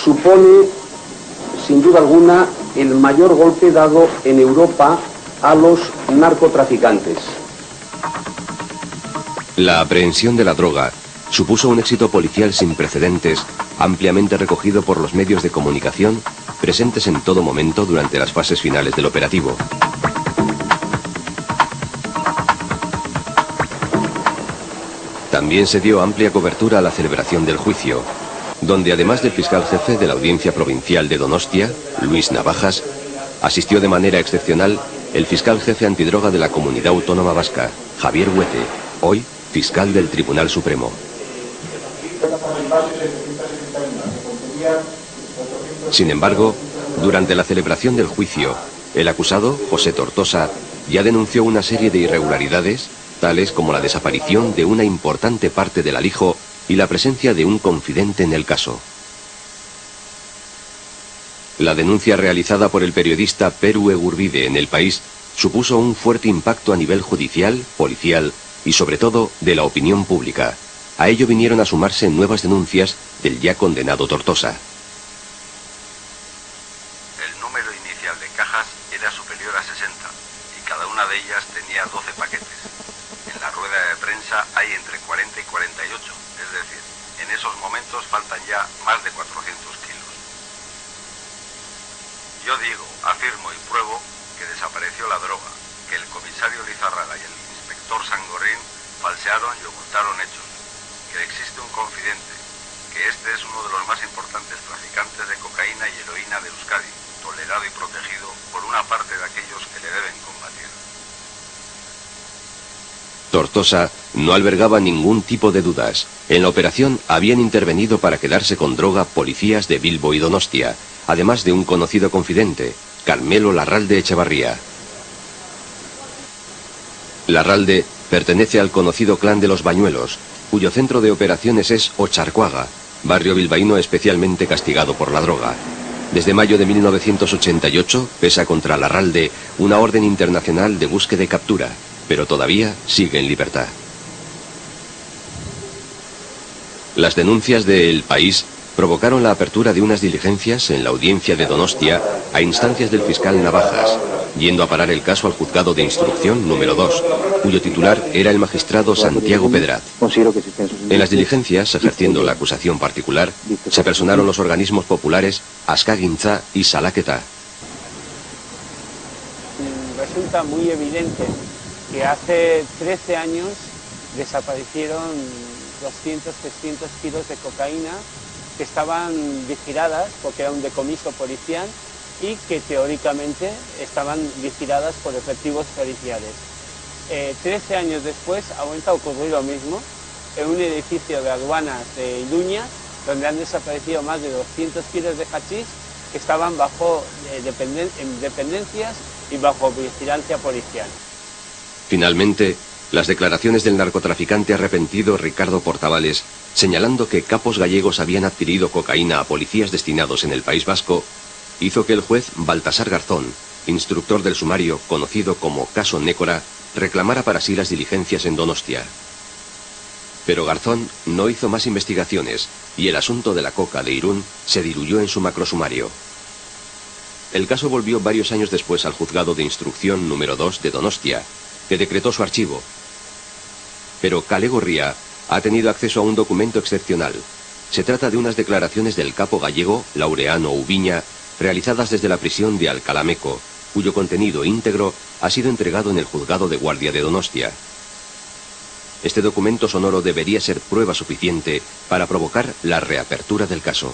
supone, sin duda alguna, el mayor golpe dado en Europa a los narcotraficantes. La aprehensión de la droga supuso un éxito policial sin precedentes, ampliamente recogido por los medios de comunicación, presentes en todo momento durante las fases finales del operativo. También se dio amplia cobertura a la celebración del juicio, donde además del fiscal jefe de la Audiencia Provincial de Donostia, Luis Navajas, asistió de manera excepcional el fiscal jefe antidroga de la Comunidad Autónoma Vasca, Javier Huete, hoy fiscal del Tribunal Supremo. Sin embargo, durante la celebración del juicio, el acusado, José Tortosa, ya denunció una serie de irregularidades, tales como la desaparición de una importante parte del alijo y la presencia de un confidente en el caso. La denuncia realizada por el periodista Peru Egurbide en El País supuso un fuerte impacto a nivel judicial, policial y sobre todo de la opinión pública. A ello vinieron a sumarse nuevas denuncias del ya condenado Tortosa. El número inicial de cajas era superior a 60 y cada una de ellas tenía 12 paquetes. En la rueda de prensa hay entre 40 y 48, es decir, en esos momentos faltan ya más de 400 kilos. Yo digo, afirmo y pruebo que desapareció la droga, que el comisario Lizarraga y el inspector Sangorrín falsearon y ocultaron hechos, que existe un confidente, que este es uno de los más importantes traficantes de cocaína y heroína de Euskadi, tolerado y protegido por una parte de aquellos que le deben combatir. Tortosa no albergaba ningún tipo de dudas. En la operación habían intervenido para quedarse con droga policías de Bilbo y Donostia, además de un conocido confidente, Carmelo Larralde Echevarría. Larralde pertenece al conocido clan de los Bañuelos, cuyo centro de operaciones es Ocharcoaga, barrio bilbaíno especialmente castigado por la droga. Desde mayo de 1988 pesa contra Larralde una orden internacional de búsqueda y captura, pero todavía sigue en libertad. Las denuncias de El País provocaron la apertura de unas diligencias en la audiencia de Donostia a instancias del fiscal Navajas, yendo a parar el caso al juzgado de instrucción número 2, cuyo titular era el magistrado Santiago Pedraz. En las diligencias, ejerciendo la acusación particular, se personaron los organismos populares Askagintza y Salaketa. Resulta muy evidente que hace 13 años desaparecieron 200, 300 kilos de cocaína que estaban vigiladas porque era un decomiso policial y que teóricamente estaban vigiladas por efectivos policiales. 13 años después ha vuelto a ocurrir lo mismo en un edificio de aduanas de Iruña, donde han desaparecido más de 200 kilos de hachís que estaban bajo dependencias y bajo vigilancia policial. Finalmente, las declaraciones del narcotraficante arrepentido Ricardo Portavales, señalando que capos gallegos habían adquirido cocaína a policías destinados en el País Vasco, hizo que el juez Baltasar Garzón, instructor del sumario conocido como Caso Nécora, reclamara para sí las diligencias en Donostia. Pero Garzón no hizo más investigaciones y el asunto de la coca de Irún se diluyó en su macrosumario. El caso volvió varios años después al juzgado de instrucción número 2 de Donostia, que decretó su archivo. Pero Kale Gorria ha tenido acceso a un documento excepcional. Se trata de unas declaraciones del capo gallego Laureano Ubiña, realizadas desde la prisión de Alcalameco, cuyo contenido íntegro ha sido entregado en el juzgado de guardia de Donostia. Este documento sonoro debería ser prueba suficiente para provocar la reapertura del caso.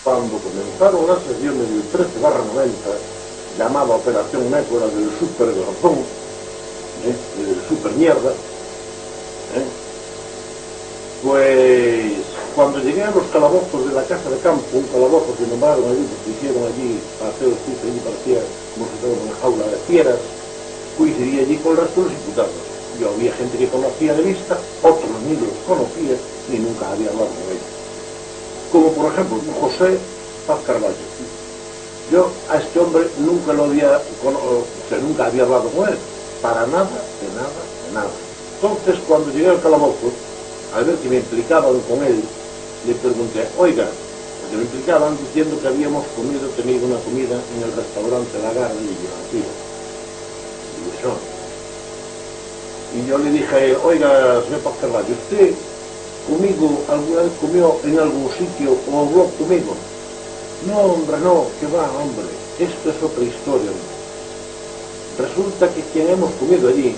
Cuando comenzaron las sesiones del 13/90, llamada Operación Nécora del Super Garzón, del Super Mierda, pues cuando llegué a los calabozos de la Casa de Campo, un calabozo que nombraron allí, porque hicieron allí para hacer los pisos, allí parecía como si fuera una jaula de fieras, coincidí allí con el resto de los imputados. Yo había gente que conocía de vista, otros ni los conocía, ni nunca había hablado con ellos. Como por ejemplo José Paz Carballo. Yo a este hombre nunca lo había, nunca había hablado con él, para nada, de nada, de nada. Entonces cuando llegué al calabozo, al ver que me implicaban con él, le pregunté, oiga, porque me explicaban diciendo que habíamos tenido una comida en el restaurante La Garra y yo así. Y eso. Y yo le dije, oiga, señor Paz Carballo, ¿usted conmigo alguna vez comió en algún sitio o habló conmigo? No, hombre, no, que va, hombre, esto es otra historia. Resulta que quien hemos comido allí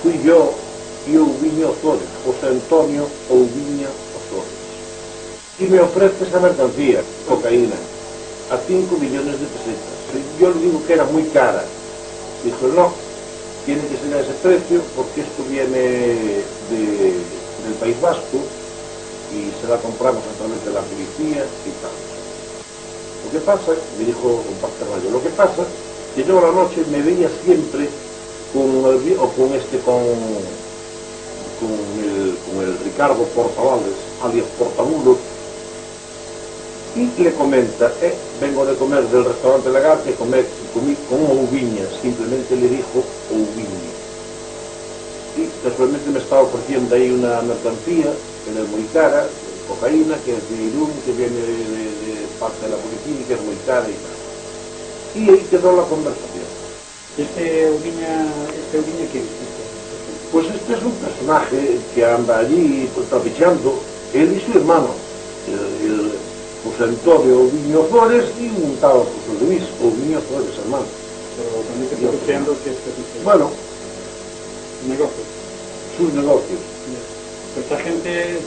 fui yo y Ouviña Ozores, José Antonio Ouviña Ozores. Y me ofrece esa mercancía, cocaína, a 5 millones de pesetas. Yo le digo que era muy cara. Dijo, no, tiene que ser a ese precio porque esto viene del País Vasco y se la compramos a través de la policía y tal. Lo que pasa, me dijo don Paz Carballo, lo que pasa que yo a la noche me veía siempre con el Ricardo Portavales, alias Portamulo, y le comenta, vengo de comer del restaurante Lagar, que comí con Ouviña, simplemente le dijo Ouviña. Y casualmente me estaba ofreciendo ahí una mercancía, que no es muy cara, cocaína, que es de Irún, que viene de parte de la policía y que es muy cara y tal. Y ahí quedó la conversación. ¿Este Ouviña qué es? Pues este es un personaje que anda allí trapicheando, él y su hermano, el José Antonio Ouviña Ozores y un tal José Luis Ouviña Ozores, hermano. Pero también que trapicheando, ¿qué es? Bueno, negocios. Sus negocios. Esta gente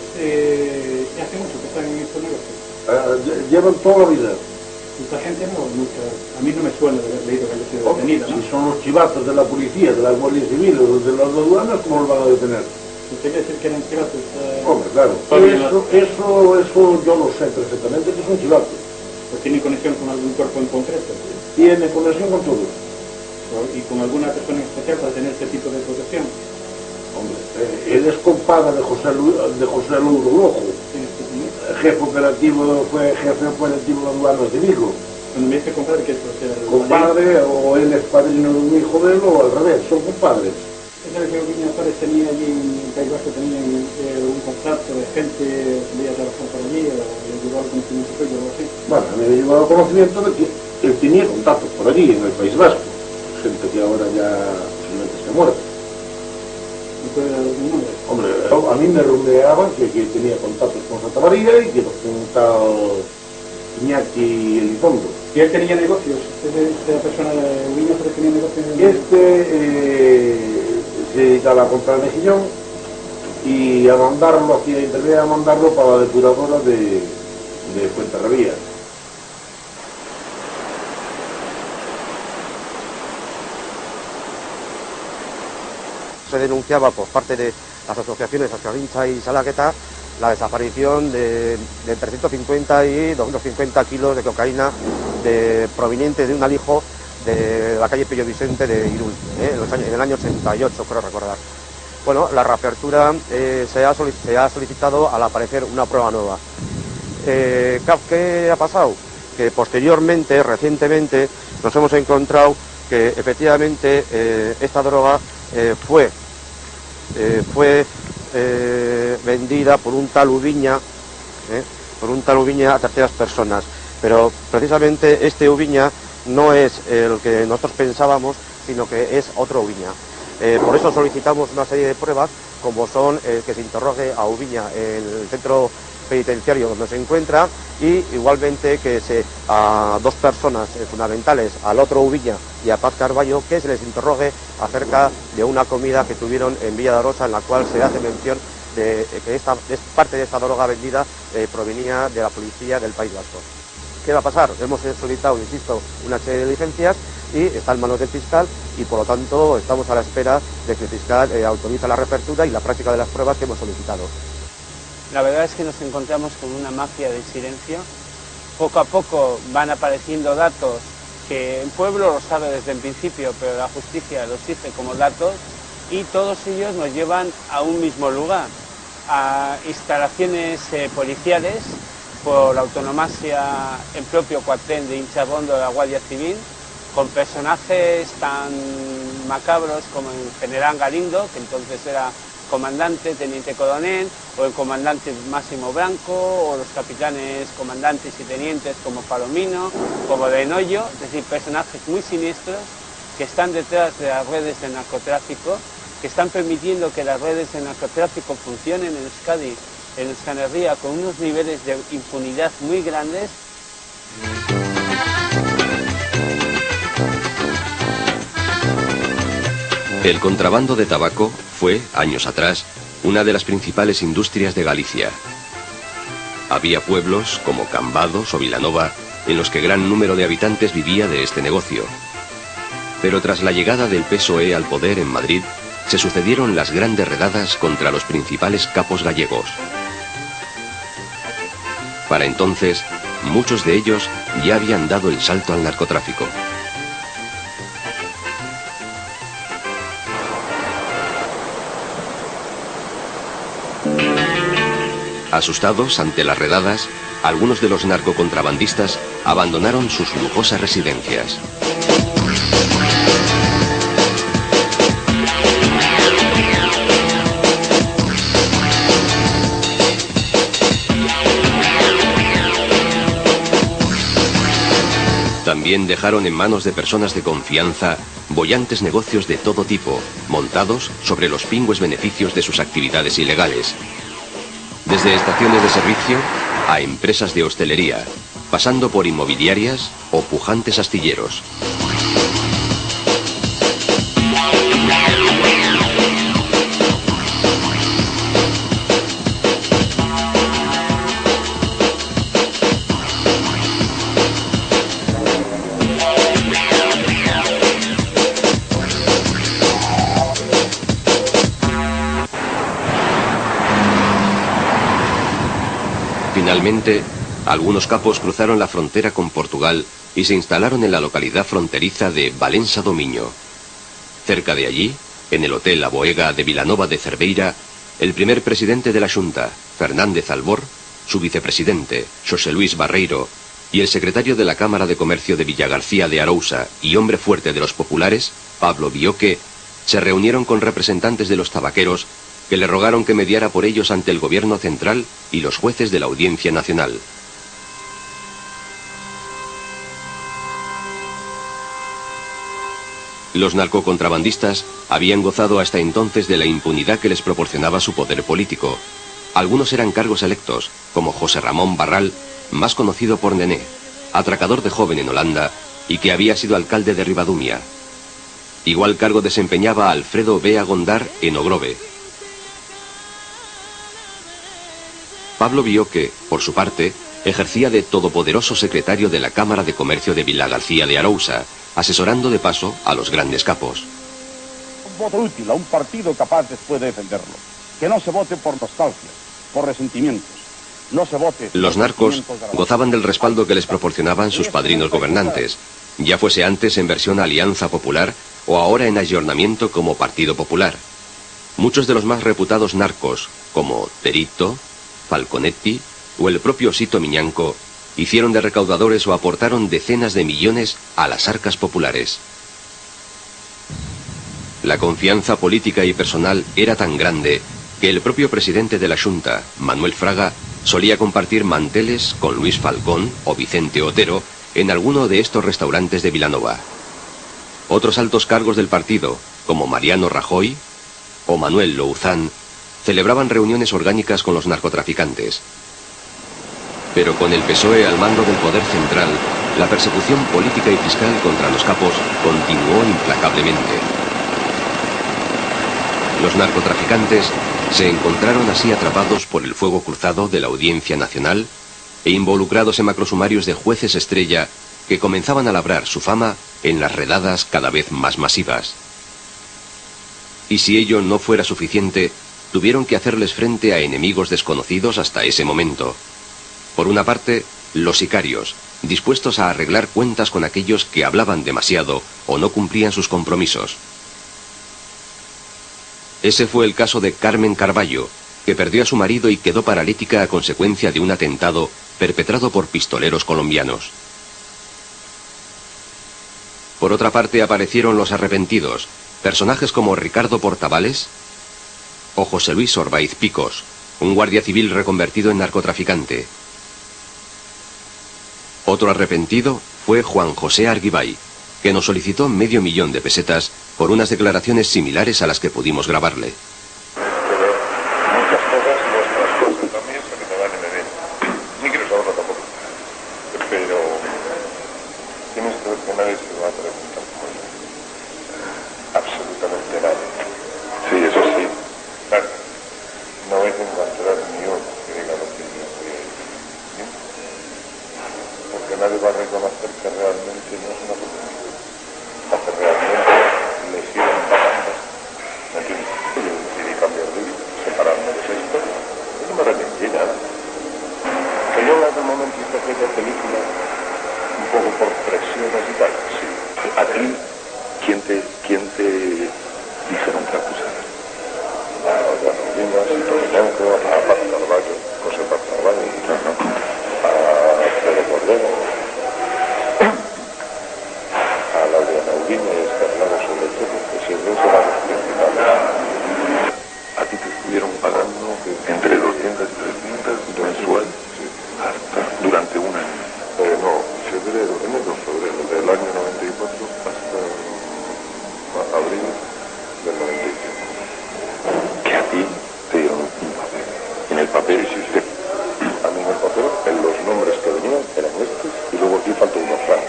hace mucho que están en estos negocios. Llevan toda la vida. Esta gente nunca, a mí no me suena de haber leído que haya sido detenida, ¿no? Si son los chivatos de la policía, de la Guardia Civil o de las aduanas, ¿cómo los van a detener? ¿Usted quiere decir que eran chivatos? Hombre, claro. Eso yo lo sé perfectamente que son chivatos. ¿Pues tiene conexión con algún cuerpo en concreto? Tiene conexión con todos. ¿Y con alguna persona en especial para tener este tipo de protección? Hombre, él es compadre de José Louro Lojo. Jefe operativo de aduanas de Vigo. Cuando me dice compadre, ¿qué es? Compadre, o él es padrino de un hijo de él, o al revés, son compadres. ¿Es el que Ouviña Ozores tenía allí en el País Vasco, tenían un contacto de gente que veía trabajar por allí, o le llegó al conocimiento suyo o algo así? Bueno, a mí me llegó al conocimiento de que él tenía contactos por allí, en el País Vasco. Gente que ahora ya posiblemente está muerta. ¿Me puede dar algún nombre? Hombre, a mí me rumoreaban que tenía contactos con Santa María y que con un tal Iñaki Elizondo. ¿Y él tenía negocios? ¿Esta persona de Ouviña Ozores tenía negocios? Se dedicaba a comprar mejillón y a mandarlo, hacía intervenir a mandarlo para la depuradora de Fuenterrabía. Se denunciaba por parte de las asociaciones Ascavincha y Salagueta la desaparición de entre 150 y 250 kilos de cocaína proveniente de un alijo de la calle Pillo Vicente de Irún, en el año 88, creo recordar. Bueno, la reapertura se ha solicitado al aparecer una prueba nueva. ¿Qué ha pasado? Que posteriormente, recientemente, nos hemos encontrado que efectivamente esta droga fue vendida por un tal Ouviña a terceras personas, pero precisamente este Ouviña no es el que nosotros pensábamos, sino que es otro Ouviña. Por eso solicitamos una serie de pruebas, como son que se interrogue a Ouviña en el centro penitenciario donde se encuentra, y igualmente que a dos personas fundamentales, al otro Ouviña y a Paz Carballo, que se les interrogue acerca de una comida que tuvieron en Villa de Arosa, en la cual se hace mención de que parte de esta droga vendida provenía de la policía del País Vasco. ¿Qué va a pasar? Hemos solicitado, insisto, una serie de diligencias y está en manos del fiscal, y por lo tanto estamos a la espera de que el fiscal autorice la reapertura y la práctica de las pruebas que hemos solicitado. La verdad es que nos encontramos con una mafia del silencio. Poco a poco van apareciendo datos que el pueblo lo sabe desde el principio, pero la justicia los exige como datos, y todos ellos nos llevan a un mismo lugar, a instalaciones policiales por la autonomasia en propio cuartel de Hinchabondo de la Guardia Civil, con personajes tan macabros como el general Galindo, que entonces era comandante, teniente coronel, o el comandante Máximo Branco, o los capitanes, comandantes y tenientes como Palomino, como de Noyo, es decir, personajes muy siniestros que están detrás de las redes de narcotráfico, que están permitiendo que las redes de narcotráfico funcionen en Euskadi, en Euskal Herria, con unos niveles de impunidad muy grandes. El contrabando de tabaco fue, años atrás, una de las principales industrias de Galicia. Había pueblos, como Cambados o Vilanova, en los que gran número de habitantes vivía de este negocio. Pero tras la llegada del PSOE al poder en Madrid, se sucedieron las grandes redadas contra los principales capos gallegos. Para entonces, muchos de ellos ya habían dado el salto al narcotráfico. Asustados ante las redadas, algunos de los narcocontrabandistas abandonaron sus lujosas residencias. También dejaron en manos de personas de confianza bollantes negocios de todo tipo, montados sobre los pingües beneficios de sus actividades ilegales. Desde estaciones de servicio a empresas de hostelería, pasando por inmobiliarias o pujantes astilleros. Finalmente, algunos capos cruzaron la frontera con Portugal y se instalaron en la localidad fronteriza de Valença do Miño. Cerca de allí, en el Hotel La Boega de Vilanova de Cerveira, el primer presidente de la Xunta, Fernández Albor, su vicepresidente, Xosé Luis Barreiro, y el secretario de la Cámara de Comercio de Villagarcía de Arousa y hombre fuerte de los populares, Pablo Bioque, se reunieron con representantes de los tabaqueros que le rogaron que mediara por ellos ante el gobierno central y los jueces de la Audiencia Nacional. Los narcocontrabandistas habían gozado hasta entonces de la impunidad que les proporcionaba su poder político. Algunos eran cargos electos, como José Ramón Barral, más conocido por Nené, atracador de joven en Holanda y que había sido alcalde de Ribadumia. Igual cargo desempeñaba Alfredo Bea Gondar en Ogrove. Pablo Bioque, por su parte, ejercía de todopoderoso secretario de la Cámara de Comercio de Villagarcía de Arousa, asesorando de paso a los grandes capos. Un voto útil a un partido capaz después de defenderlo. Que no se vote por nostalgias, por resentimientos. No se vote. Los narcos gozaban del respaldo que les proporcionaban sus padrinos gobernantes, ya fuese antes en versión Alianza Popular o ahora en ayornamiento como Partido Popular. Muchos de los más reputados narcos, como Terito, Falconetti o el propio Sito Miñanco, hicieron de recaudadores o aportaron decenas de millones a las arcas populares. La confianza política y personal era tan grande que el propio presidente de la Xunta, Manuel Fraga, solía compartir manteles con Luis Falcón o Vicente Otero en alguno de estos restaurantes de Vilanova. Otros altos cargos del partido, como Mariano Rajoy o Manuel Louzán, celebraban reuniones orgánicas con los narcotraficantes. Pero con el PSOE al mando del poder central, la persecución política y fiscal contra los capos continuó implacablemente. Los narcotraficantes se encontraron así atrapados por el fuego cruzado de la Audiencia Nacional e involucrados en macrosumarios de jueces estrella que comenzaban a labrar su fama en las redadas cada vez más masivas. Y si ello no fuera suficiente, tuvieron que hacerles frente a enemigos desconocidos hasta ese momento. Por una parte, los sicarios, dispuestos a arreglar cuentas con aquellos que hablaban demasiado o no cumplían sus compromisos. Ese fue el caso de Carmen Carballo, que perdió a su marido y quedó paralítica a consecuencia de un atentado perpetrado por pistoleros colombianos. Por otra parte aparecieron los arrepentidos, personajes como Ricardo Portavales, o José Luis Orbaiz Picos, un guardia civil reconvertido en narcotraficante. Otro arrepentido fue Juan José Arguibay, que nos solicitó $500,000 de pesetas por unas declaraciones similares a las que pudimos grabarle. Muchas cosas, nuestras cosas también se me dan y me ven. Ni quiero saberlo tampoco. Pero tienes que ver que nadie se va a preguntar por eso. Absolutamente nadie. Sí, eso sí. Claro. No vais a encontrar ni uno que diga lo que yo estoy ahí. ¿Sí? Porque nadie va a reconocer que realmente no es una oportunidad. O que realmente le siguen pagando. ¿Me entiendes? Yo decidí cambiar de vida, separarme de esa historia. Yo no me arrepentí nada. Que yo en aquel momento hice aquella película un poco por presiones y tal. Sí. ¿A ti quién te dijeron que acusaras? A Viñas, a Tominenco, a Paz Carballo, José Paz Carballo, a Pedro Cordero, a Laureano Ubiña y Escarlado sobre todo, que siempre eran los principales. ¿A ti te estuvieron pagando entre 200 y 300 mensual? Sí. Durante un año. No, enero, febrero, del año 94 hasta abril del 95. Que a ti te dieron un papel. En el papel, sí, sí. A mí en el papel, en los nombres que venían eran estos, y luego aquí falta uno, Fran.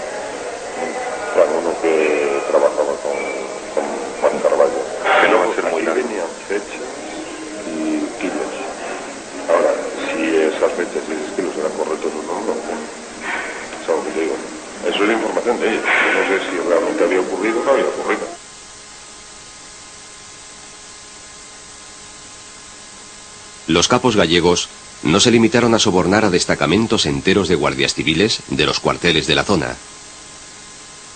Fran, uno que trabajaba con Juan Carballo. Que no va a ser muy largo. Venían fechas y kilos. Ahora, si esas fechas y esos kilos eran correctos o no, no. ¿Sabes lo que te digo? Eso es la información de ellos. Yo no sé si realmente había ocurrido o no había ocurrido. Los capos gallegos no se limitaron a sobornar a destacamentos enteros de guardias civiles de los cuarteles de la zona.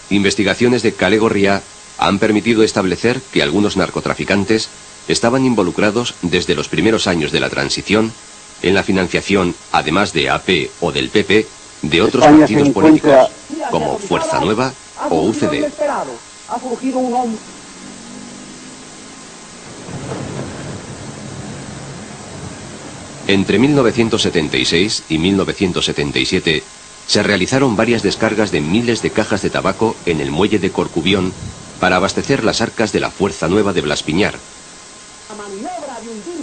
Investigaciones de Kale Gorria han permitido establecer que algunos narcotraficantes estaban involucrados desde los primeros años de la transición en la financiación, además de AP o del PP, de otros partidos políticos, como Fuerza Nueva o UCD. Entre 1976 y 1977 se realizaron varias descargas de miles de cajas de tabaco en el muelle de Corcubión para abastecer las arcas de la Fuerza Nueva de Blas Piñar.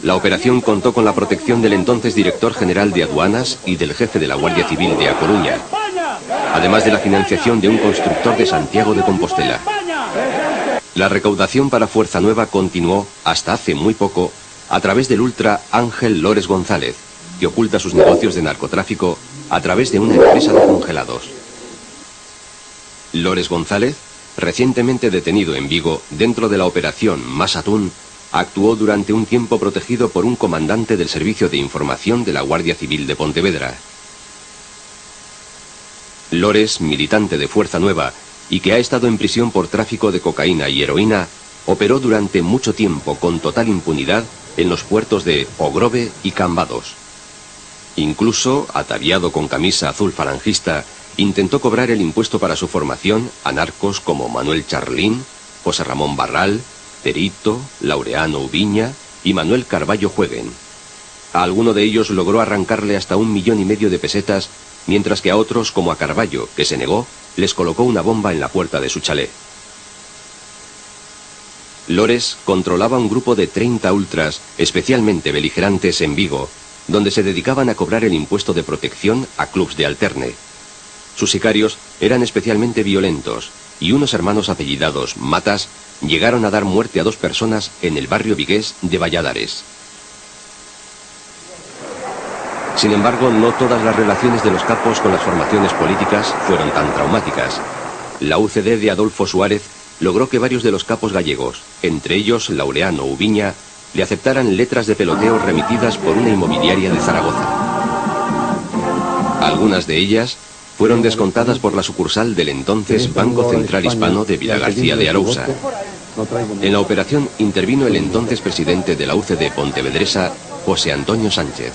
La operación contó con la protección del entonces director general de aduanas y del jefe de la Guardia Civil de A Coruña, además de la financiación de un constructor de Santiago de Compostela. La recaudación para Fuerza Nueva continuó hasta hace muy poco a través del ultra Ángel Lores González, que oculta sus negocios de narcotráfico a través de una empresa de congelados. Lores González, recientemente detenido en Vigo dentro de la operación Más Atún, actuó durante un tiempo protegido por un comandante del Servicio de Información de la Guardia Civil de Pontevedra. Lores, militante de Fuerza Nueva y que ha estado en prisión por tráfico de cocaína y heroína, operó durante mucho tiempo con total impunidad en los puertos de Ogrove y Cambados. Incluso, ataviado con camisa azul falangista, intentó cobrar el impuesto para su formación a narcos como Manuel Charlín, José Ramón Barral, Terito, Laureano Ubiña y Manuel Carballo Jueguen. A alguno de ellos logró arrancarle hasta 1,5 millones de pesetas, mientras que a otros, como a Carballo, que se negó, les colocó una bomba en la puerta de su chalet. Lores controlaba un grupo de 30 ultras, especialmente beligerantes en Vigo, donde se dedicaban a cobrar el impuesto de protección a clubs de alterne. Sus sicarios eran especialmente violentos, y unos hermanos apellidados Matas llegaron a dar muerte a 2 personas en el barrio vigués de Valladares. Sin embargo, no todas las relaciones de los capos con las formaciones políticas fueron tan traumáticas. La UCD de Adolfo Suárez logró que varios de los capos gallegos, entre ellos Laureano Ubiña, le aceptaran letras de peloteo remitidas por una inmobiliaria de Zaragoza. Algunas de ellas fueron descontadas por la sucursal del entonces Banco Central Hispano de Vilagarcía de Arousa. En la operación intervino el entonces presidente de la UCD pontevedresa, José Antonio Sánchez.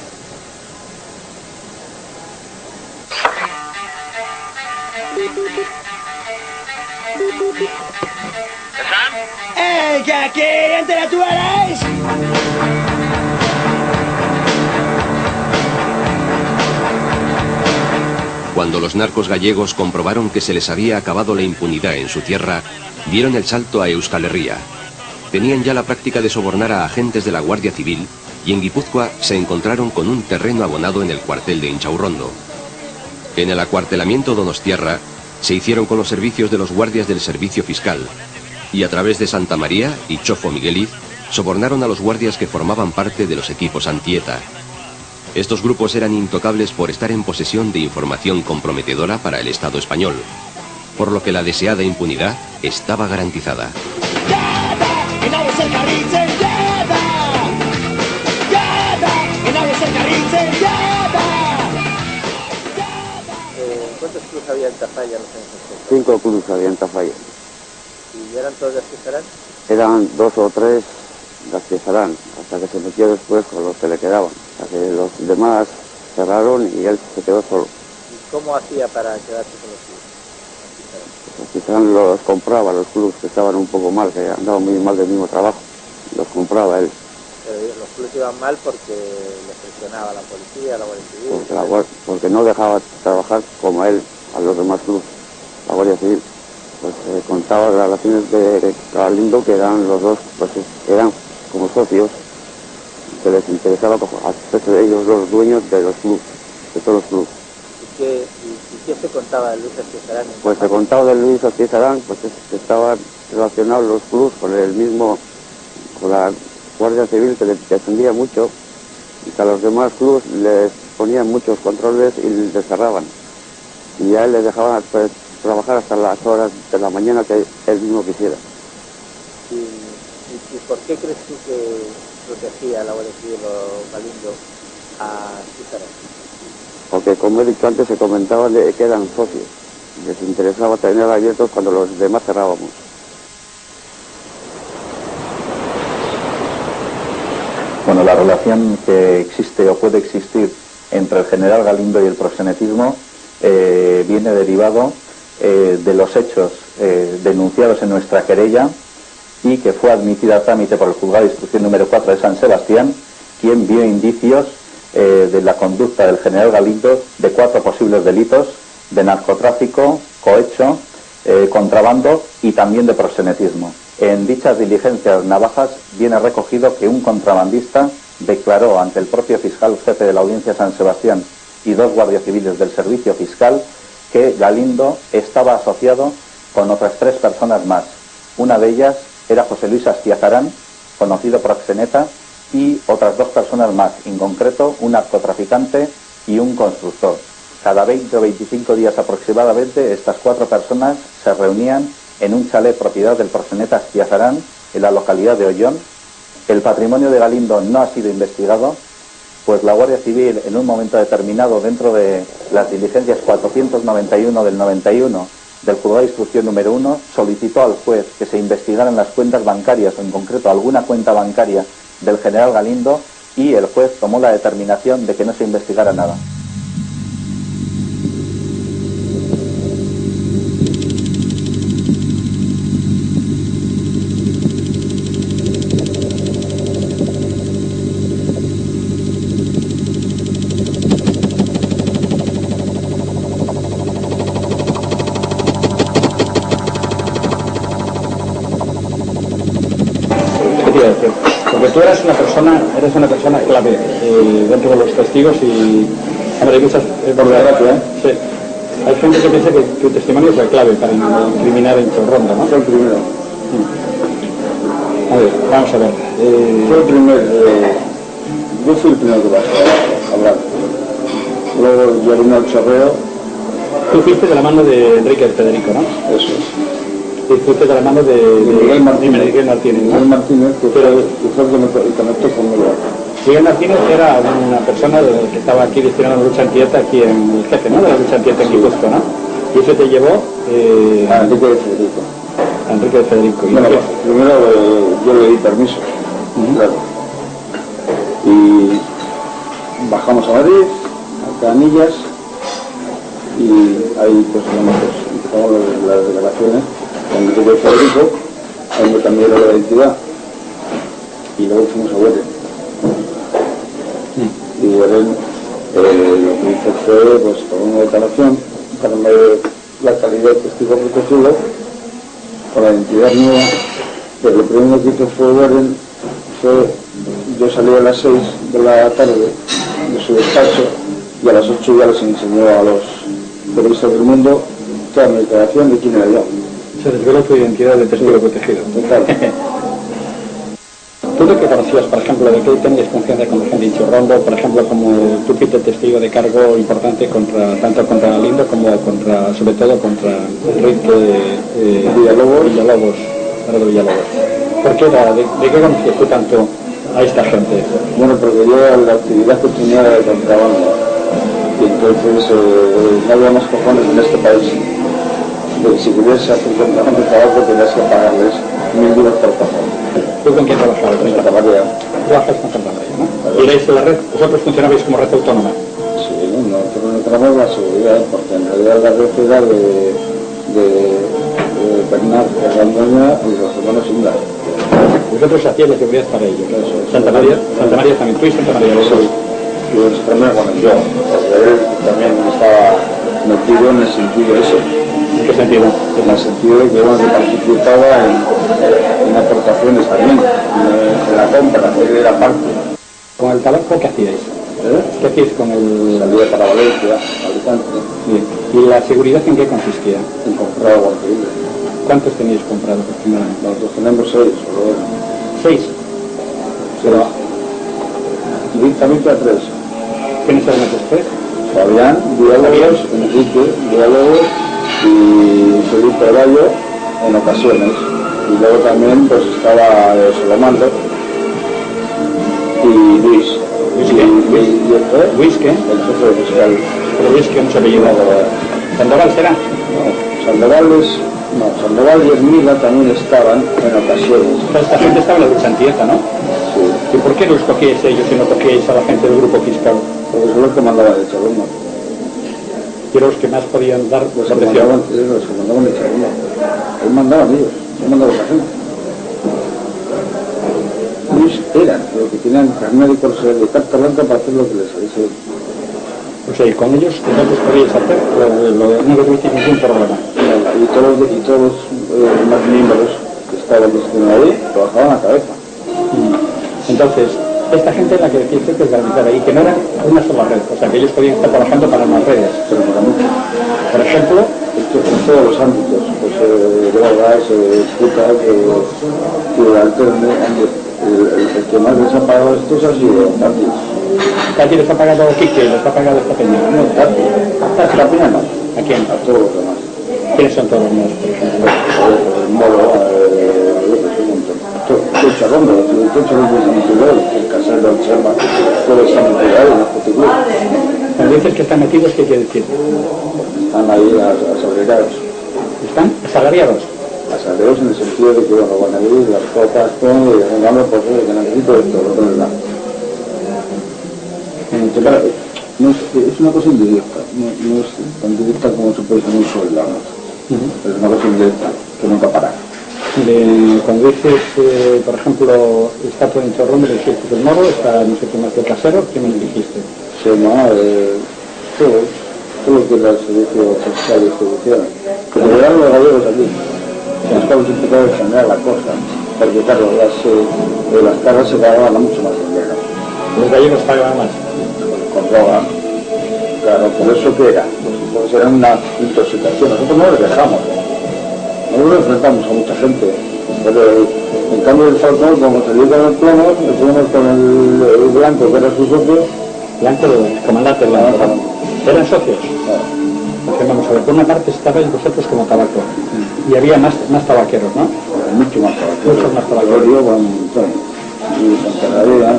¡Que aquí entre tú eres! Cuando los narcos gallegos comprobaron que se les había acabado la impunidad en su tierra, dieron el salto a Euskal Herria. Tenían ya la práctica de sobornar a agentes de la Guardia Civil y en Guipúzcoa se encontraron con un terreno abonado en el cuartel de Inchaurrondo. En el acuartelamiento donostiarra se hicieron con los servicios de los guardias del servicio fiscal y a través de Santa María y Chofo Migueliz sobornaron a los guardias que formaban parte de los equipos antieta. Estos grupos eran intocables por estar en posesión de información comprometedora para el Estado español, por lo que la deseada impunidad estaba garantizada. ¿Cuántos clubes había en Tafalla en los años 80? 5 clubes había en Tafalla. ¿Y eran todos de Azquezarán? Eran 2 o 3 de Azquezarán, hasta que se metió después con los que le quedaban. Hasta que los demás cerraron y él se quedó solo. ¿Y cómo hacía para quedarse con los clubes? Azquezarán los compraba, los clubes que estaban un poco mal, que andaban muy mal del mismo trabajo. Los compraba él. Pero los clubes iban mal porque les presionaba la policía, la Guardia Civil. Porque no dejaba trabajar como él a los demás clubes, la Guardia Civil. Pues contaba las relaciones de Galindo, que eran los dos, pues eran como socios, que les interesaba hacerse de ellos los dueños de los clubes, de todos los clubes. ¿Y qué se contaba de Luis Azquezarán? Pues se contaba de Luis Azquezarán, pues que estaban relacionados los clubes con el mismo, con la Guardia Civil, que les defendía mucho, y que a los demás clubes les ponían muchos controles y les cerraban. Y a él les dejaban trabajar hasta las horas de la mañana que él mismo quisiera. ¿Y por qué crees tú que protegía la Guardia Civil o Galindo a Azquezarán? Porque, como he dicho antes, se comentaba de que eran socios. Les interesaba tener abiertos cuando los demás cerrábamos. Bueno, la relación que existe o puede existir entre el general Galindo y el proxenetismo viene derivado de los hechos denunciados en nuestra querella y que fue admitida a trámite por el Juzgado de Instrucción número 4 de San Sebastián, quien vio indicios de la conducta del general Galindo de 4 posibles delitos de narcotráfico, cohecho, contrabando y también de proxenetismo. En dichas diligencias navajas viene recogido que un contrabandista declaró ante el propio fiscal jefe de la Audiencia de San Sebastián y 2 guardias civiles del servicio fiscal que Galindo estaba asociado con otras 3 personas más. Una de ellas era José Luis Azquezarán, conocido proxeneta, y otras 2 personas más, en concreto un narcotraficante y un constructor. Cada 20 o 25 días aproximadamente estas 4 personas se reunían en un chalet propiedad del proxeneta Azquezarán en la localidad de Ollón. El patrimonio de Galindo no ha sido investigado, pues la Guardia Civil en un momento determinado, dentro de las diligencias 491 del 91 del Juzgado de Instrucción número 1, solicitó al juez que se investigaran las cuentas bancarias, o en concreto alguna cuenta bancaria del general Galindo, y el juez tomó la determinación de que no se investigara nada. Porque tú eres una persona clave dentro de los testigos y hombre, hay muchas por desgracia, sí. Hay gente que piensa que tu testimonio es la clave para incriminar en Inchaurrondo, ¿no? Soy el primero. A ver, vamos a ver. Soy el primero. Yo fui el primero que vas a hablar. Luego yo vine al chorreo. Tú fuiste de la mano de Enrique el Federico, ¿no? Eso es. Y fuiste de la mano de Miguel Martínez. Miguel Martínez, ¿no? Miguel Martínez, que fue el que conectó conmigo. Miguel Martínez era una persona que estaba aquí destinada a la lucha antieta, aquí en el jefe, ¿no? De la lucha antieta en Guipúzcoa, ¿no? Y eso te llevó a Enrique de Federico. A Enrique de Federico. Bueno, pues, primero yo le di permiso, claro. Y bajamos a Madrid, a Canillas, y ahí pues empezamos las delegaciones con Enrique de Federico, donde también era la identidad. Y luego fuimos a Hueren. Y Hueren lo que hizo fue pues tomar una declaración para la calidad de testigo protegido, con la identidad nueva, pues lo primero que hizo yo salí a las 6 de la tarde de su despacho y a las 8 ya les enseñó a los periodistas del Mundo toda mi declaración de quién era yo. Se desveló tu identidad de testigo protegido. Total. ¿Tú de qué conocías, por ejemplo, de qué tenías confianza con la gente de Inchorrondo, por ejemplo, como tú fuiste testigo de cargo importante tanto contra Galindo como sobre todo contra Enrique Villalobos? ¿Por qué de qué conocías tú tanto a esta gente? Bueno, porque yo la actividad que tenía era de contrabando y entonces no había más cojones en este país. Si querías hacer contrabando de trabajo tenías que pagarles 1000 duros por cajón. ¿Tú con quién trabajabas? Con Santa María. Trabajas con Santa María, ¿no? ¿Y erais la red? ¿Vosotros funcionabais como red autónoma? Sí, nosotros entramos en la seguridad, porque en realidad la red era de Bernard Herrandoña y los hermanos Inda. Vosotros hacíais la seguridad para ellos. Santa María también, tú y Santa María. Sí, yo también, bueno, yo, porque él también estaba metido en el sentido ese. ¿En qué sentido? En el sentido de que participaba en aportaciones también, en la compra, él era parte. ¿Con el tabaco qué hacíais? ¿Qué hacíais con el...? Salía para Valencia, Alicante. Bien. ¿Y la seguridad en qué consistía? En comprar guardería. ¿Cuántos teníais comprados aproximadamente? Nosotros tenemos 6, solo él. 6. Pero directamente a 3. ¿Quiénes eran esos 3? Fabián, Villalobos, Enrique, Villalobos y Felipe Rayo en ocasiones. Y luego también pues estaba Solomando y Luis. ¿Luis qué? El jefe de fiscal. ¿Pero Luis qué no se apellida? ¿Sandoval será? No, Sandoval y Hermida también estaban en ocasiones. O sea, esta gente estaba en la lucha antieta, ¿no? Sí. ¿Y por qué no los cogíais ellos y no cogíais a la gente del grupo fiscal? Porque son los que mandaban el Chaloma. Y los que más podían dar los que mandaban el Chaloma. Él mandaban ellos, él mandaba a la gente. Ellos eran los que tenían carnet de carta blanca para hacer lo que les saliese. O sea, y con ellos entonces podíais hacer no le tuvisteis ningún problema. Y todos los demás miembros que estaban ahí trabajaban a cabeza. Entonces, esta gente es la que decís que organizaba y que no era una sola red, o sea que ellos podían estar trabajando para más redes. Pero para mucho. Por ejemplo, en todos los ámbitos, pues drogas, putas, el que más les ha pagado estos ha sido Tati. Tati les ha pagado Quique, les ha pagado esta peña. No, Tati. La peña no. ¿A quién? A todos los demás. ¿Quiénes son todos los demás, por ejemplo? El Moro, el Charrondo, el Casero, el Chema, todos están metidos en los puticlubs. Cuando dices que están metidos, ¿qué quiere decir? Están ahí asalariados. ¿Están asalariados? Asalariados en el sentido de que bueno, van a ir las copas, todo, y vengamos por eso, que necesito esto, lo otro es la. No es una cosa indirecta, no es tan directa como se puede ser un soldado. Es una cosa indirecta, que nunca para. Cuando dices, por ejemplo, está todo en Chorrón, me dijiste el Moro, está no sé qué más del Casero, ¿qué me dijiste? Sí, no, todo que era el servicio fiscal y distribución. Que llegaron los gallegos aquí. Los cuales empezaron a generar la cosa, porque claro, las cargas se pagaban a mucho más dinero. Los gallegos pagaban más. Con droga. Claro, por eso que era, pues era una intoxicación. Nosotros no les dejamos. Nosotros enfrentamos a mucha gente, pero en cambio el Falcón, como salió con el plomo, le fuimos con el Blanco, que era su socio. Blanco, el comandante Blanco. ¿Eran socios? Porque vamos a ver, por una parte estabais vosotros como tabaco, y había más tabaqueros, ¿no? Mucho más tabaqueros. Muchos más tabaqueros. Y Santa María,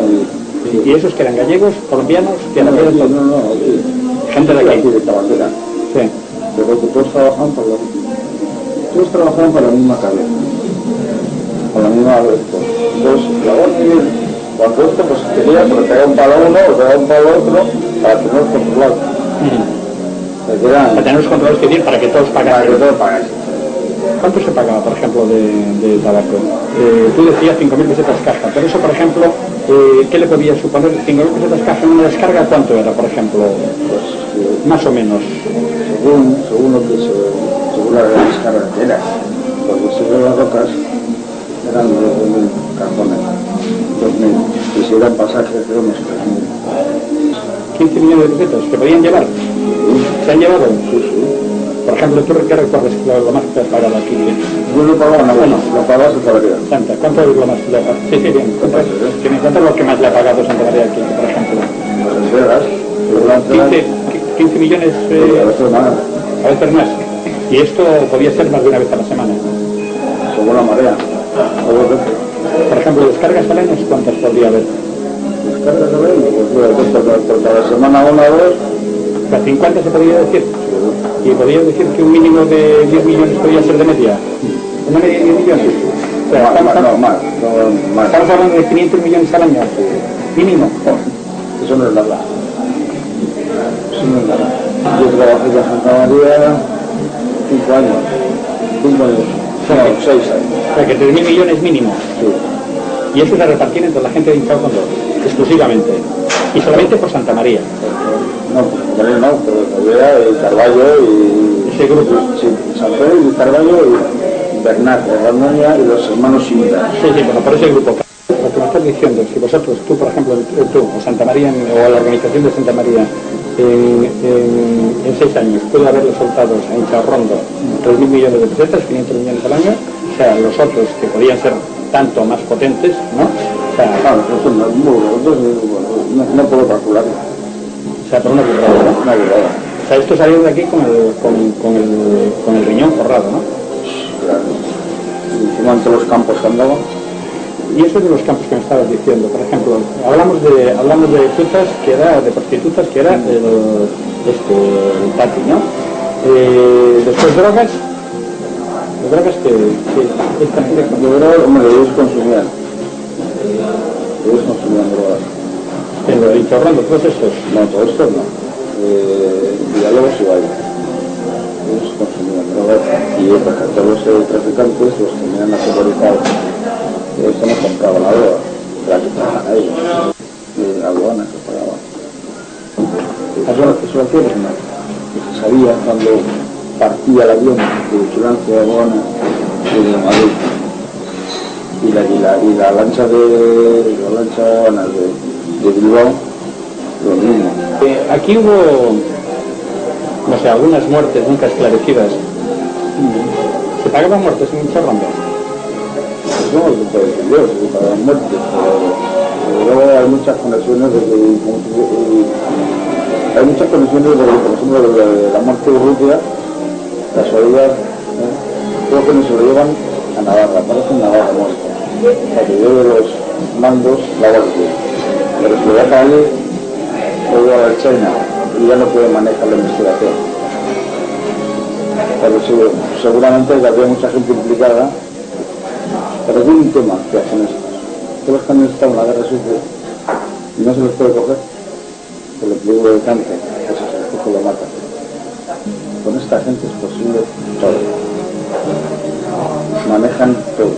¿Y esos que eran gallegos, colombianos, que eran no, gente de aquí? De tabaquera. Sí. Pero que todos trabajaban para la misma cabeza, con la misma esto. Entonces, la Guardia Civil, cuando esto pues quería que le pegara un palo a uno o pegara un palo a otro para tenerlos controlados. Para tenerlos controlados, quiere decir, para que todos pagasen. Para que todos pagasen. ¿Cuánto se pagaba, por ejemplo, de tabaco? Tú decías 5.000 pesetas caja, pero eso, por ejemplo, ¿qué le podía suponer? 5.000 pesetas caja en una descarga, ¿cuánto era, por ejemplo? Pues, más o menos. según las carreteras, porque si las rocas eran de 2.000 carbones, 2.000, y si eran pasajes de unos 3.000. 15 millones de pesetas que podían llevar. ¿Se han llevado? Sí, sí. Por ejemplo, ¿tú qué recuerdas lo más que has pagado aquí? Yo no pagaba nada, lo pagaba Santa María. Santa, ¿cuánto es lo más que le ha pagado? Sí, bien. Que me cuentas lo que más le ha pagado Santa María aquí, por ejemplo. Las entregas. 15 millones a veces más. Y esto podía ser más de una vez a la semana. Según la marea. Por ejemplo, descargas al año, ¿cuántas podría haber? Descargas al año, pues por cada semana una o dos. ¿Para 50 se podría decir? ¿Y podría decir que un mínimo de 10 millones podría ser de media? ¿Una media de 10 millones? O sea, más. Estamos hablando de 500 millones al año. Mínimo. Eso no es nada. Eso no es nada. Yo trabajé en Santa María 5 años. 5 años. No, 6 años. O sea, que 3.000 millones mínimo. Sí. Y eso se repartir entre la gente de Hinchao Condor, exclusivamente. Y solamente por Santa María. No, por Santa María no, por Santa y Carballo y... Ese grupo. Sí, San Pedro y Carballo y Bernat, de Randoña y los hermanos Simita. Sí, bueno, por ese grupo. Lo que me estás diciendo, si vosotros, tú por ejemplo, tú o Santa María o la organización de Santa María en 6 años puede haberle soltado a Hinchao Rondo 3.000 millones de pesetas, 500 millones al año, o sea, los otros que podían ser tanto más potentes, ¿no? O sea, nosotros no puedo calcularlo. O sea, por una burrada, ¿no? Una burrada. O sea, esto salió de aquí con el riñón forrado, ¿no? Claro. Y encima entre los campos que andaban. Y eso de los campos que me estabas diciendo, por ejemplo, hablamos de putas que era, de prostitutas que era el tati, ¿no? Después drogas que esta gente... Ellos consumían drogas. En los Hinchao, todos estos. No, todos estos no. Diálogos y baile. Ellos consumían drogas y todos los traficantes los tenían aterrorizados. Esto no compraba la droga, la quitaban a ellos. Aduanas se pagaban. Eso hacía pues no. Se sabía cuando partía el avión de vigilancia de aduanas de Madrid. Y la lancha de Bilbao, lo mismo. Aquí hubo, no sé, algunas muertes nunca esclarecidas. ¿Se pagaban muertes en Hinchao? No, se puede decir yo, se pagaban muertes, pero luego hay muchas conexiones hay muchas conexiones por ejemplo, de la muerte de Rusia, casualidad, creo que no se lo llevan a Navarra, parece en Navarra muerto. Para que lleve los mandos la guardia. Pero si lo deja allí, luego a la China y ya no puede manejar la investigación. Pero seguramente habría mucha gente implicada. Pero hay un tema que hacen estos. Todos los que han estado en la guerra sucia y no se los puede coger por el peligro de cáncer, que si se les coge lo matan. Con esta gente es posible todo. Manejan todo.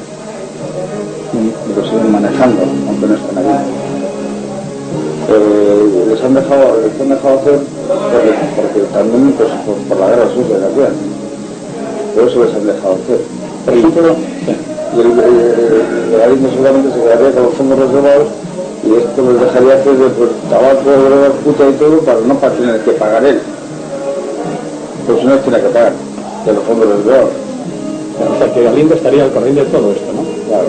Y lo siguen manejando, aunque no estén aquí. Les han dejado hacer porque también pues, por la guerra sucia que hacían. Por eso les han dejado hacer. Por ejemplo, el gobierno seguramente se quedaría con los fondos reservados y esto les dejaría hacer pues, tabaco, drogas, puta y todo para tener que pagar él. Pues si no tiene que pagar de los fondos reservados. O sea que Galindo estaría al corriente de todo esto, ¿no? Claro,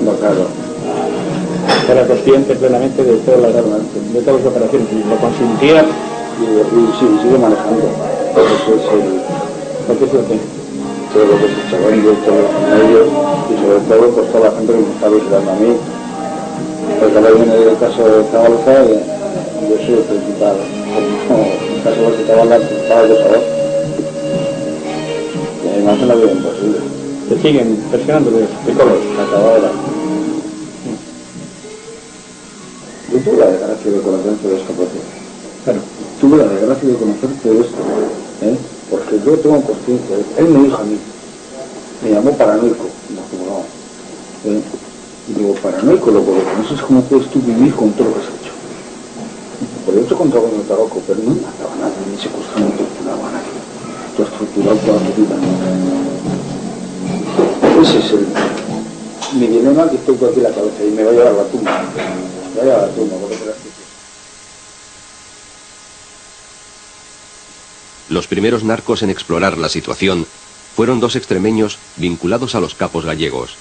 no, claro. Era consciente plenamente de todas las operaciones y lo consintía y sí, sigue manejando. Eso es porque es lo que todo lo que se echaban de todos los medios y sobre todo pues toda la gente que me está vigilando a mí. Porque ahora viene el caso de Zabalza y yo soy el principal. Como el caso de Zabalza estaba yo solo. Y a mí me hacen la vida imposible. Te siguen presionando de colos. Acabadora. Yo tuve la desgracia de conocer todo esto, claro. Tuve la desgracia de conocer todo esto, porque yo tengo conciencia. Él me dijo a mí, me llamó paranoico, y digo, paranoico, loco, no sé cómo puedes tú vivir con todo lo que has hecho. Porque yo te contaba con el tabaco, pero no mataba a nadie, ni secuestraba ni torturaba a nadie. autoestructurado toda mi vida. Ese es mi dilema, que tengo aquí en la cabeza y me va a llevar a la tumba. Me va a llevar a la tumba, porque Los primeros narcos en explorar la situación fueron dos extremeños vinculados a los capos gallegos,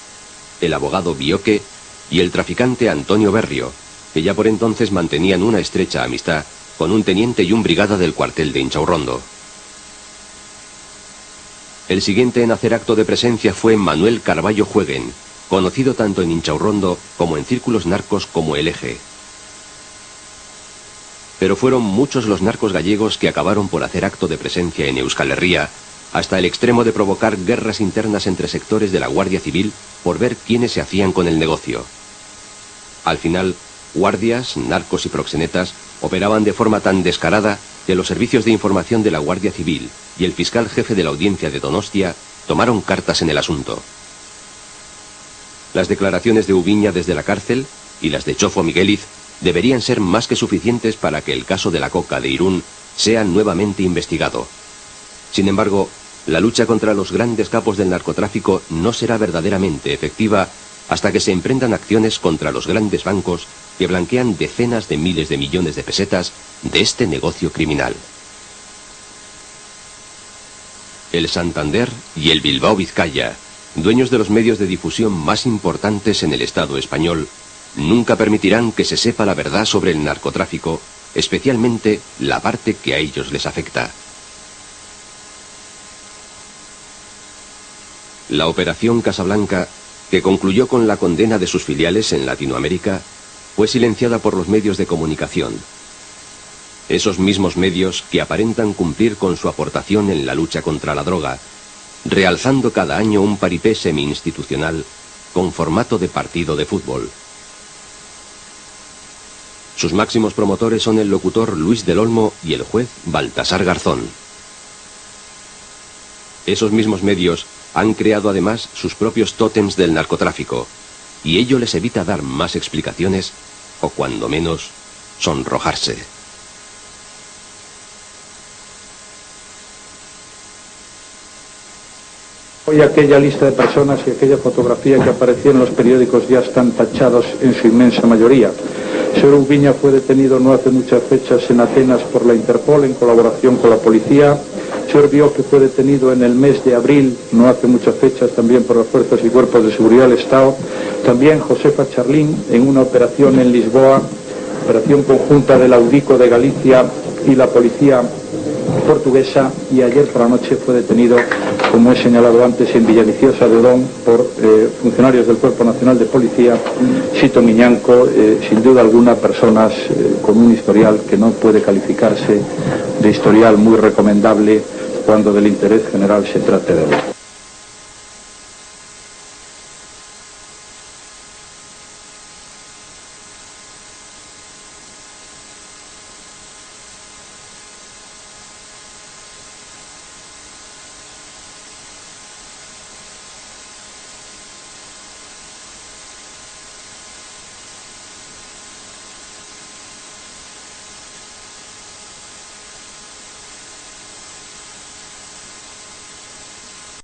el abogado Bioque y el traficante Antonio Berrio, que ya por entonces mantenían una estrecha amistad con un teniente y un brigada del cuartel de Inchaurrondo. El siguiente en hacer acto de presencia fue Manuel Carballo Jueguen, conocido tanto en Inchaurrondo como en círculos narcos como el Eje. Pero fueron muchos los narcos gallegos que acabaron por hacer acto de presencia en Euskal Herria, hasta el extremo de provocar guerras internas entre sectores de la Guardia Civil por ver quiénes se hacían con el negocio. Al final, guardias, narcos y proxenetas operaban de forma tan descarada que los servicios de información de la Guardia Civil y el fiscal jefe de la audiencia de Donostia tomaron cartas en el asunto. Las declaraciones de Ubiña desde la cárcel y las de Chofo Migueliz deberían ser más que suficientes para que el caso de la coca de Irún sea nuevamente investigado. Sin embargo, la lucha contra los grandes capos del narcotráfico no será verdaderamente efectiva hasta que se emprendan acciones contra los grandes bancos que blanquean decenas de miles de millones de pesetas de este negocio criminal. El Santander y el Bilbao Vizcaya, dueños de los medios de difusión más importantes en el Estado español, nunca permitirán que se sepa la verdad sobre el narcotráfico, especialmente la parte que a ellos les afecta. La Operación Casablanca, que concluyó con la condena de sus filiales en Latinoamérica, fue silenciada por los medios de comunicación. Esos mismos medios que aparentan cumplir con su aportación en la lucha contra la droga, realzando cada año un paripé semi-institucional con formato de partido de fútbol. Sus máximos promotores son el locutor Luis del Olmo y el juez Baltasar Garzón. Esos mismos medios han creado además sus propios tótems del narcotráfico, y ello les evita dar más explicaciones, o cuando menos, sonrojarse. Hoy aquella lista de personas y aquella fotografía que apareció en los periódicos ya están tachados en su inmensa mayoría. Señor Ubiña fue detenido no hace muchas fechas en Atenas por la Interpol en colaboración con la policía. Señor Bioque fue detenido en el mes de abril, no hace muchas fechas, también por las fuerzas y cuerpos de seguridad del Estado. También Josefa Charlín en una operación en Lisboa, operación conjunta del Audico de Galicia y la policía portuguesa, y ayer por la noche fue detenido, como he señalado antes, en Villaviciosa de Odón por funcionarios del Cuerpo Nacional de Policía, Sito Miñanco, sin duda alguna personas con un historial que no puede calificarse de historial muy recomendable cuando del interés general se trate de ver.